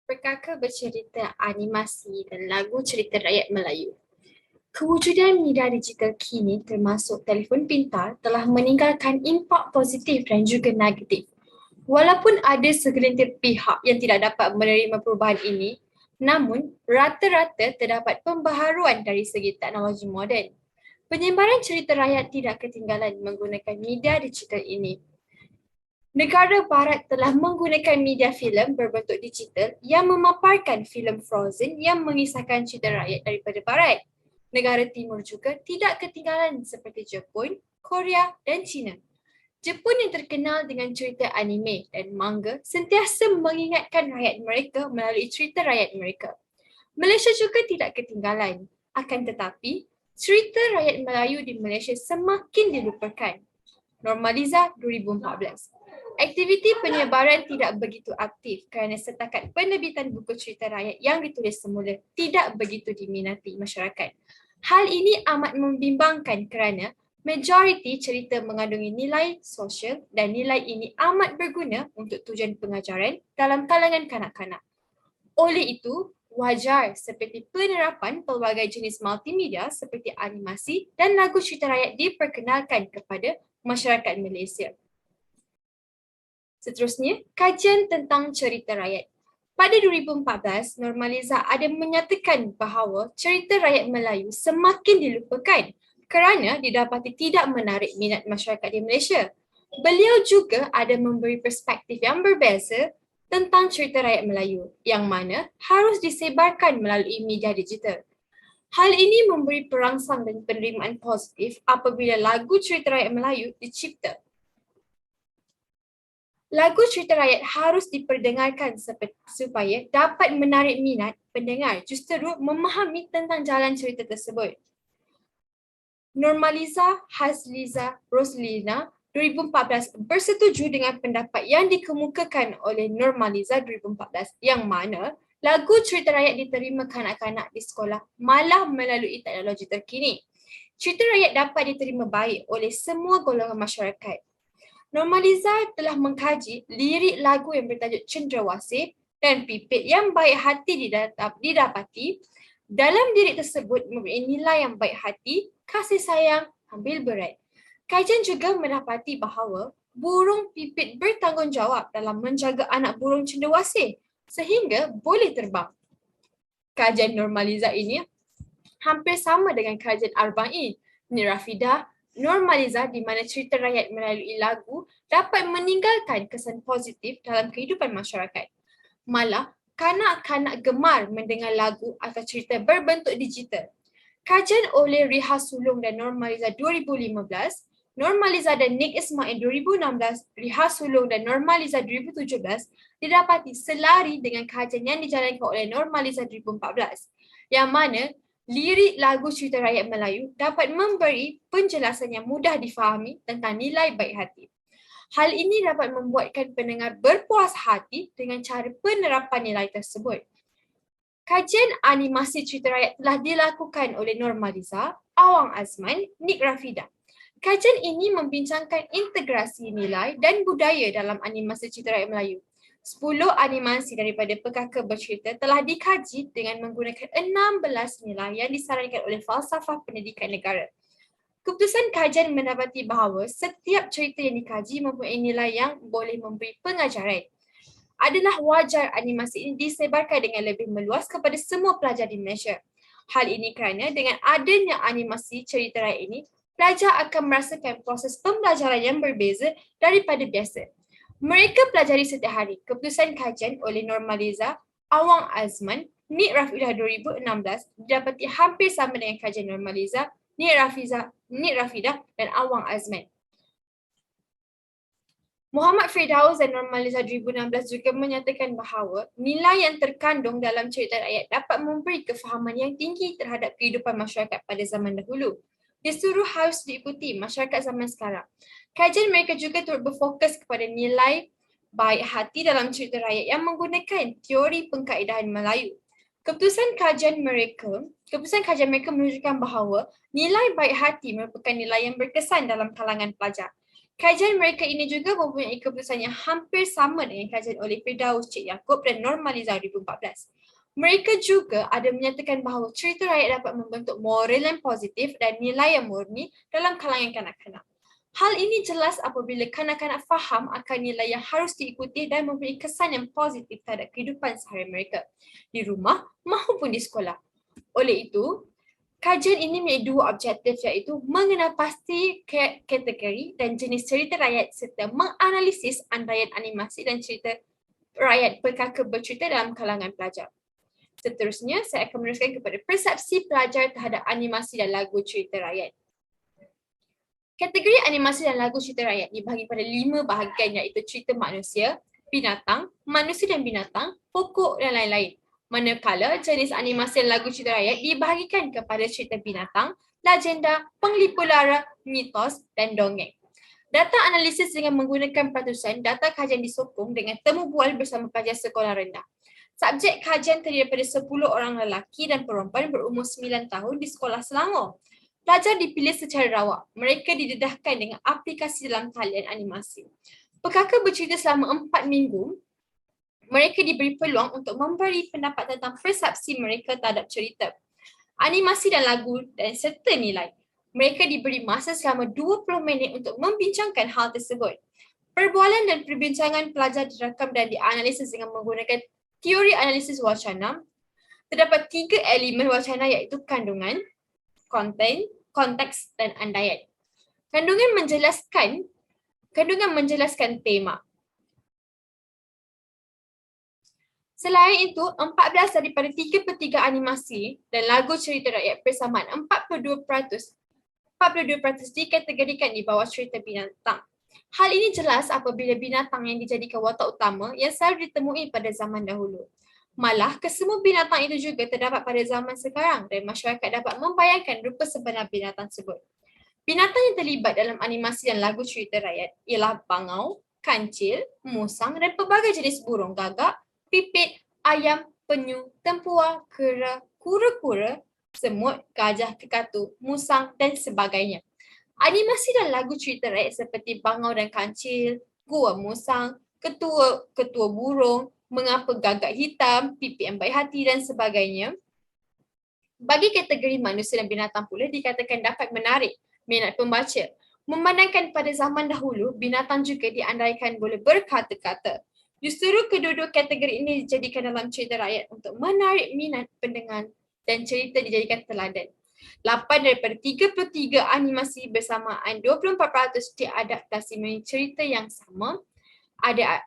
Perkaka bercerita animasi dan lagu cerita rakyat Melayu. Kewujudan media digital kini termasuk telefon pintar telah meninggalkan impak positif dan juga negatif. Walaupun ada segelintir pihak yang tidak dapat menerima perubahan ini, namun rata-rata terdapat pembaharuan dari segi teknologi moden. Penyebaran cerita rakyat tidak ketinggalan menggunakan media digital ini. Negara Barat telah menggunakan media filem berbentuk digital yang memaparkan filem Frozen yang mengisahkan cerita rakyat daripada Barat. Negara Timur juga tidak ketinggalan seperti Jepun, Korea dan China. Jepun yang terkenal dengan cerita anime dan manga sentiasa mengingatkan rakyat mereka melalui cerita rakyat mereka. Malaysia juga tidak ketinggalan. Akan tetapi, cerita rakyat Melayu di Malaysia semakin dilupakan. Normaliza 2014. Aktiviti penyebaran tidak begitu aktif kerana setakat penerbitan buku cerita rakyat yang ditulis semula tidak begitu diminati masyarakat. Hal ini amat membimbangkan kerana majoriti cerita mengandungi nilai sosial dan nilai ini amat berguna untuk tujuan pengajaran dalam kalangan kanak-kanak. Oleh itu, wajar seperti penerapan pelbagai jenis multimedia seperti animasi dan lagu cerita rakyat diperkenalkan kepada masyarakat Malaysia. Seterusnya, kajian tentang cerita rakyat. Pada 2014, Normaliza ada menyatakan bahawa cerita rakyat Melayu semakin dilupakan kerana didapati tidak menarik minat masyarakat di Malaysia. Beliau juga ada memberi perspektif yang berbeza tentang cerita rakyat Melayu yang mana harus disebarkan melalui media digital. Hal ini memberi perangsang dan penerimaan positif apabila lagu cerita rakyat Melayu dicipta. Lagu cerita rakyat harus diperdengarkan supaya dapat menarik minat pendengar justeru memahami tentang jalan cerita tersebut. Normaliza Hasliza Roslina 2014 bersetuju dengan pendapat yang dikemukakan oleh Normaliza 2014 yang mana lagu cerita rakyat diterima kanak-kanak di sekolah malah melalui teknologi terkini. Cerita rakyat dapat diterima baik oleh semua golongan masyarakat. Normaliza telah mengkaji lirik lagu yang bertajuk Cendrawasih dan Pipit yang baik hati didapati. Dalam lirik tersebut memberi nilai yang baik hati, kasih sayang, ambil berat. Kajian juga mendapati bahawa burung pipit bertanggungjawab dalam menjaga anak burung cendrawasih sehingga boleh terbang. Kajian Normaliza ini hampir sama dengan kajian Arba'i, Nirafidah, Normaliza di mana cerita rakyat melalui lagu dapat meninggalkan kesan positif dalam kehidupan masyarakat. Malah, kanak-kanak gemar mendengar lagu atau cerita berbentuk digital. Kajian oleh Riha Sulong dan Normaliza 2015, Normaliza dan Nick Ismail 2016, Riha Sulong dan Normaliza 2017 didapati selari dengan kajian yang dijalankan oleh Normaliza 2014, yang mana lirik lagu cerita rakyat Melayu dapat memberi penjelasan yang mudah difahami tentang nilai baik hati. Hal ini dapat membuatkan pendengar berpuas hati dengan cara penerapan nilai tersebut. Kajian animasi cerita rakyat telah dilakukan oleh Normaliza, Awang Azman, Nick Rafida. Kajian ini membincangkan integrasi nilai dan budaya dalam animasi cerita rakyat Melayu. 10 animasi daripada Perkaka Bercerita telah dikaji dengan menggunakan 16 nilai yang disarankan oleh Falsafah Pendidikan Negara. Keputusan kajian mendapati bahawa setiap cerita yang dikaji mempunyai nilai yang boleh memberi pengajaran. Adalah wajar animasi ini disebarkan dengan lebih meluas kepada semua pelajar di Malaysia. Hal ini kerana dengan adanya animasi cerita rakyat ini, pelajar akan merasakan proses pembelajaran yang berbeza daripada biasa. Mereka pelajari setiap hari. Keputusan kajian oleh Normaliza, Awang Azman, Nick Rafidah 2016 didapati hampir sama dengan kajian Normaliza, Nick Rafidah dan Awang Azman. Muhammad Firdaus dan Normaliza 2016 juga menyatakan bahawa nilai yang terkandung dalam cerita rakyat dapat memberi kefahaman yang tinggi terhadap kehidupan masyarakat pada zaman dahulu. Disuruh harus diikuti masyarakat zaman sekarang. Kajian mereka juga turut berfokus kepada nilai baik hati dalam cerita rakyat yang menggunakan teori pengkaedahan Melayu. Keputusan kajian mereka menunjukkan bahawa nilai baik hati merupakan nilai yang berkesan dalam kalangan pelajar. Kajian mereka ini juga mempunyai keputusan yang hampir sama dengan kajian oleh Firdaus Cik Yaakob dan Normaliza 2014. Mereka juga ada menyatakan bahawa cerita rakyat dapat membentuk moral yang positif dan nilai yang murni dalam kalangan kanak-kanak. Hal ini jelas apabila kanak-kanak faham akan nilai yang harus diikuti dan mempunyai kesan yang positif terhadap kehidupan seharian mereka di rumah maupun di sekolah. Oleh itu, kajian ini mempunyai dua objektif, iaitu mengenal pasti kategori dan jenis cerita rakyat serta menganalisis andaian animasi dan cerita rakyat perkaka bercerita dalam kalangan pelajar. Seterusnya, saya akan meneruskan kepada persepsi pelajar terhadap animasi dan lagu cerita rakyat. Kategori animasi dan lagu cerita rakyat dibahagi pada 5 bahagian, iaitu cerita manusia, manusia dan binatang, pokok dan lain-lain. Manakala jenis animasi dan lagu cerita rakyat dibahagikan kepada cerita binatang, legenda, penglipu lara, mitos dan dongeng. Data analisis dengan menggunakan peratusan, data kajian disokong dengan temu bual bersama pelajar sekolah rendah. Subjek kajian terdiri daripada 10 orang lelaki dan perempuan berumur 9 tahun di sekolah Selangor. Pelajar dipilih secara rawak. Mereka didedahkan dengan aplikasi dalam talian animasi. Perkaka bercerita selama 4 minggu, mereka diberi peluang untuk memberi pendapat tentang persepsi mereka terhadap cerita, animasi dan lagu dan serta nilai. Mereka diberi masa selama 20 minit untuk membincangkan hal tersebut. Perbualan dan perbincangan pelajar direkam dan dianalisis dengan menggunakan teori analisis wacana. Terdapat 3 elemen wacana, iaitu kandungan, konten, konteks dan andaian. Kandungan menjelaskan tema. Selain itu, 14 daripada 3/3 animasi dan lagu cerita rakyat bersamaan 42% dikategorikan di bawah cerita binatang. Hal ini jelas apabila binatang yang dijadikan watak utama yang selalu ditemui pada zaman dahulu. Malah, kesemua binatang itu juga terdapat pada zaman sekarang dan masyarakat dapat membayangkan rupa sebenar binatang tersebut. Binatang yang terlibat dalam animasi dan lagu cerita rakyat ialah bangau, kancil, musang dan pelbagai jenis burung gagak, pipit, ayam, penyu, tempua, kera, kura-kura, semut, gajah, kekatu, musang dan sebagainya. Animasi dan lagu cerita rakyat seperti bangau dan kancil, gua musang, ketua burung, mengapa gagak hitam, pipit yang baik hati dan sebagainya. Bagi kategori manusia dan binatang pula dikatakan dapat menarik minat pembaca. Memandangkan pada zaman dahulu, binatang juga diandaikan boleh berkata-kata. Justru kedua-dua kategori ini dijadikan dalam cerita rakyat untuk menarik minat pendengar dan cerita dijadikan teladan. 8 daripada 33 animasi bersamaan 24% diadaptasi menjadi cerita yang sama ada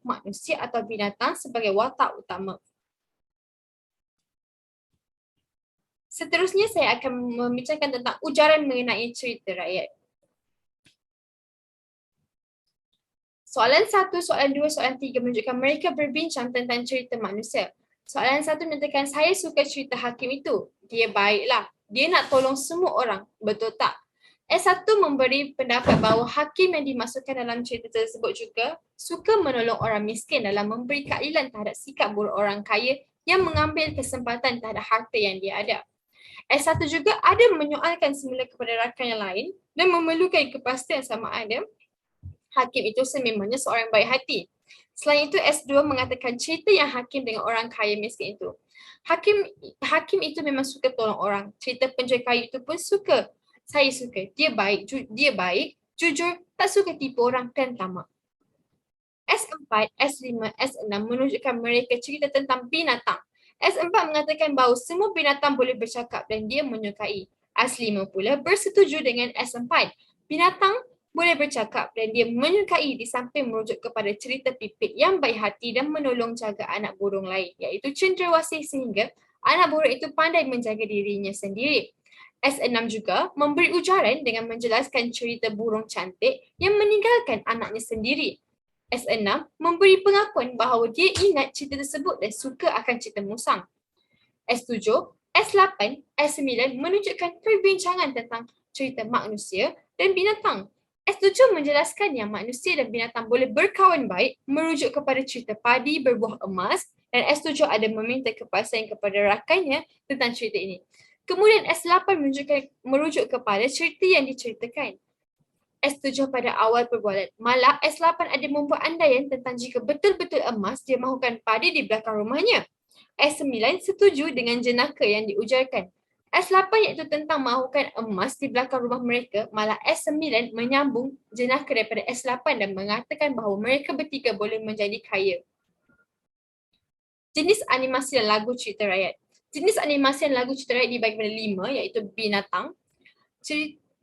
manusia atau binatang sebagai watak utama. Seterusnya saya akan membincangkan tentang ujaran mengenai cerita rakyat. Soalan 1, soalan 2, soalan 3 menunjukkan mereka berbincang tentang cerita manusia. Soalan 1 menyatakan, saya suka cerita hakim itu. Dia baiklah. Dia nak tolong semua orang. Betul tak? S1 memberi pendapat bahawa hakim yang dimasukkan dalam cerita tersebut juga suka menolong orang miskin dalam memberi keadilan terhadap sikap buruk orang kaya yang mengambil kesempatan terhadap harta yang dia ada. S1 juga ada menyoalkan semula kepada rakan yang lain dan memerlukan kepastian sama ada hakim itu sememangnya seorang baik hati. Selain itu, S2 mengatakan cerita yang hakim dengan orang kaya miskin itu. Hakim itu memang suka tolong orang. Cerita penjual kayu itu pun suka. Saya suka. Dia baik, jujur, tak suka tipu orang dan tamak. S4, S5, S6 menunjukkan mereka cerita tentang binatang. S4 mengatakan bahawa semua binatang boleh bercakap dan dia menyukai. S5 pula bersetuju dengan S4. Binatang boleh bercakap dan dia menyukai di samping merujuk kepada cerita pipit yang baik hati dan menolong jaga anak burung lain, iaitu cenderawasih sehingga anak burung itu pandai menjaga dirinya sendiri. S6 juga memberi ujaran dengan menjelaskan cerita burung cantik yang meninggalkan anaknya sendiri. S6 memberi pengakuan bahawa dia ingat cerita tersebut dan suka akan cerita musang. S7, S8, S9 menunjukkan perbincangan tentang cerita manusia dan binatang. S7 menjelaskan yang manusia dan binatang boleh berkawan baik merujuk kepada cerita padi berbuah emas dan S7 ada meminta kepastian kepada rakannya tentang cerita ini. Kemudian S8 merujuk kepada cerita yang diceritakan. S7 pada awal perbualan. Malah S8 ada membuat andaian tentang jika betul-betul emas dia mahukan padi di belakang rumahnya. S9 setuju dengan jenaka yang diujarkan. S8 iaitu tentang mahukan emas di belakang rumah mereka, malah S9 menyambung jenaka daripada S8 dan mengatakan bahawa mereka bertiga boleh menjadi kaya. Jenis animasi dan lagu cerita rakyat. Jenis animasi dan lagu cerita rakyat dibagi pada 5 iaitu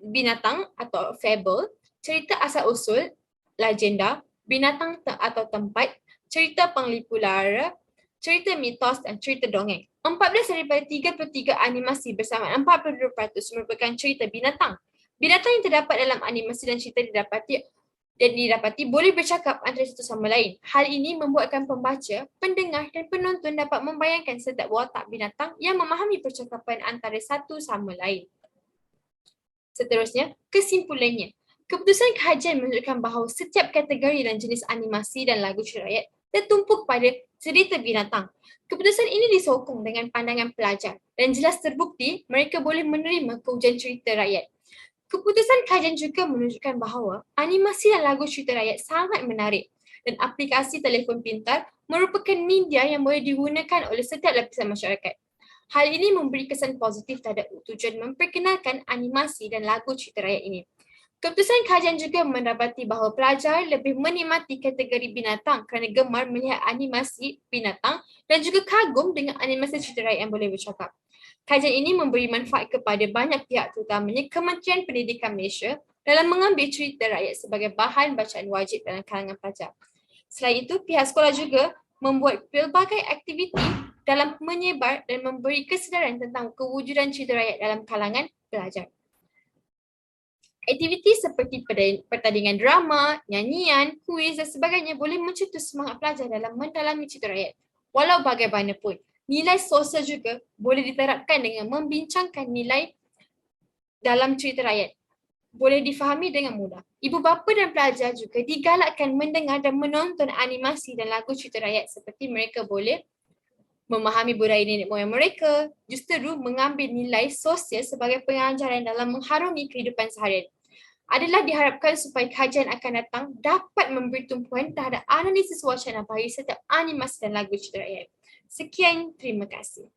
binatang atau fable, cerita asal-usul, legenda, binatang atau tempat, cerita penglipu lara, cerita mitos dan cerita dongeng. 14 daripada 33 animasi bersama 42% merupakan cerita binatang. Binatang yang terdapat dalam animasi dan cerita didapati boleh bercakap antara satu sama lain. Hal ini membuatkan pembaca, pendengar dan penonton dapat membayangkan setiap watak binatang yang memahami percakapan antara satu sama lain. Seterusnya, kesimpulannya. Keputusan kajian menunjukkan bahawa setiap kategori dan jenis animasi dan lagu cerita rakyat tertumpuk pada cerita binatang. Keputusan ini disokong dengan pandangan pelajar dan jelas terbukti mereka boleh menerima keujian cerita rakyat. Keputusan kajian juga menunjukkan bahawa animasi dan lagu cerita rakyat sangat menarik dan aplikasi telefon pintar merupakan media yang boleh digunakan oleh setiap lapisan masyarakat. Hal ini memberi kesan positif terhadap tujuan memperkenalkan animasi dan lagu cerita rakyat ini. Keputusan kajian juga mendapati bahawa pelajar lebih menikmati kategori binatang kerana gemar melihat animasi binatang dan juga kagum dengan animasi cerita rakyat yang boleh bercakap. Kajian ini memberi manfaat kepada banyak pihak terutamanya Kementerian Pendidikan Malaysia dalam mengambil cerita rakyat sebagai bahan bacaan wajib dalam kalangan pelajar. Selain itu, pihak sekolah juga membuat pelbagai aktiviti dalam menyebar dan memberi kesedaran tentang kewujudan cerita rakyat dalam kalangan pelajar. Aktiviti seperti pertandingan drama, nyanyian, kuis dan sebagainya boleh mencetus semangat pelajar dalam mendalami cerita rakyat. Walau bagaimanapun, nilai sosial juga boleh diterapkan dengan membincangkan nilai dalam cerita rakyat. Boleh difahami dengan mudah. Ibu bapa dan pelajar juga digalakkan mendengar dan menonton animasi dan lagu cerita rakyat seperti mereka boleh memahami budaya nenek moyang mereka, justru mengambil nilai sosial sebagai pengajaran dalam mengharungi kehidupan seharian. Adalah diharapkan supaya kajian akan datang dapat memberi tumpuan terhadap analisis wacana bagi setiap animasi dan lagu cerita rakyat. Sekian, terima kasih.